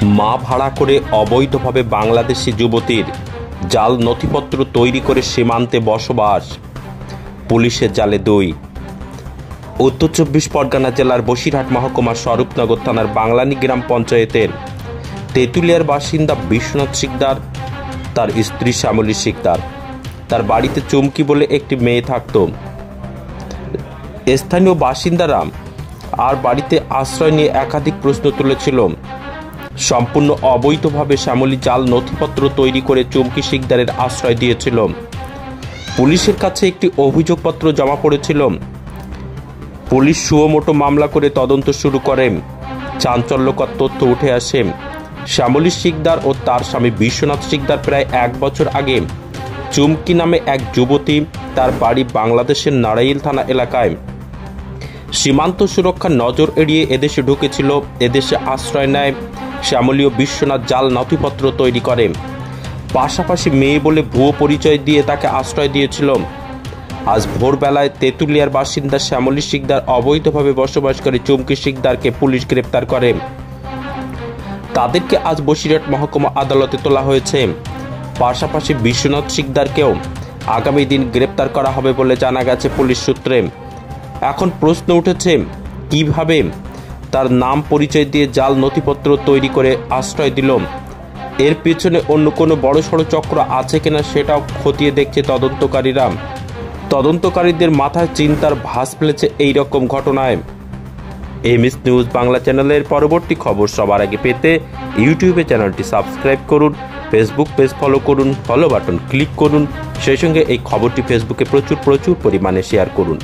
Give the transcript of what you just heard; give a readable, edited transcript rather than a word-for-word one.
মা ভাড়া করে অবৈধভাবে বাংলাদেশি যুবতীর জাল নথিপত্র তৈরি করে সীমান্তে বসবাস, পুলিশের জালে 2। উত্তর 24 পরগনা জেলার বসিরহাট মহকুমার স্বরূপনগর থানার বাংলানি গ্রাম পঞ্চায়েতের তেঁতুলিয়ার বাসিন্দা বিশ্বনাথ শিকদার, তার স্ত্রী শ্যামলী শিকদার। তার বাড়িতে চুমকি বলে একটি মেয়ে থাকত। স্থানীয় বাসিন্দারা আর বাড়িতে আশ্রয় নিয়ে একাধিক প্রশ্ন তুলেছিল। সম্পূর্ণ অবৈধভাবে শ্যামলী জাল নথিপত্র তৈরি করে চুমকি শিকদারের আশ্রয় দিয়েছিল। পুলিশের কাছে একটি অভিযোগপত্র জমা পড়েছিল। পুলিশ সুমোটো মামলা করে তদন্ত শুরু করে। চাঞ্চল্যকর তথ্য উঠে আসে। শ্যামলী শিকদার ও তার স্বামী বিশ্বনাথ শিকদার প্রায় 1 বছর আগে চুমকি নামে এক যুবতী, তার বাড়ি বাংলাদেশের নারাইল থানা এলাকায়, সীমান্ত সুরক্ষার নজর এড়িয়ে এদেশে ঢুকেছিল। এদেশে আশ্রয় নেয় শ্যামলী ও বিশ্বনাথ জাল নথিপত্র তৈরি করে, পাশাপাশি মেয়ে বলে ভুয়ো পরিচয় দিয়ে তাকে আশ্রয় দিয়েছিল। আজ ভোরবেলায় তেঁতুলিয়ার বাসিন্দা শ্যামলী শিকদার অবৈধভাবে বসবাসকারী চুমকি শিকদারকে পুলিশ গ্রেপ্তার করে। তাদেরকে আজ বসিরহাট মহকুমা আদালতে তোলা হয়েছে। পাশাপাশি বিশ্বনাথ শিকদারকেও আগামী দিন গ্রেপ্তার করা হবে বলে জানা গেছে পুলিশ সূত্রে। এখন প্রশ্ন উঠেছে, কিভাবে তার নাম পরিচয় দিয়ে জাল নথিপত্র তৈরি করে আশ্রয় দিল? এর পেছনে অন্য কোনো বড়সড় চক্র আছে কিনা সেটাও খতিয়ে দেখছে তদন্তকারীরা। তদন্তকারীদের মাথায় চিন্তার ভাঁজ ফেলেছে এই রকম ঘটনায়। এমএস নিউজ বাংলা চ্যানেলের পরবর্তী খবর সবার আগে পেতে ইউটিউবে চ্যানেলটি সাবস্ক্রাইব করুন, ফেসবুক পেজ ফলো করুন, ফলো বাটন ক্লিক করুন, সেই সঙ্গে এই খবরটি ফেসবুকে প্রচুর পরিমাণে শেয়ার করুন।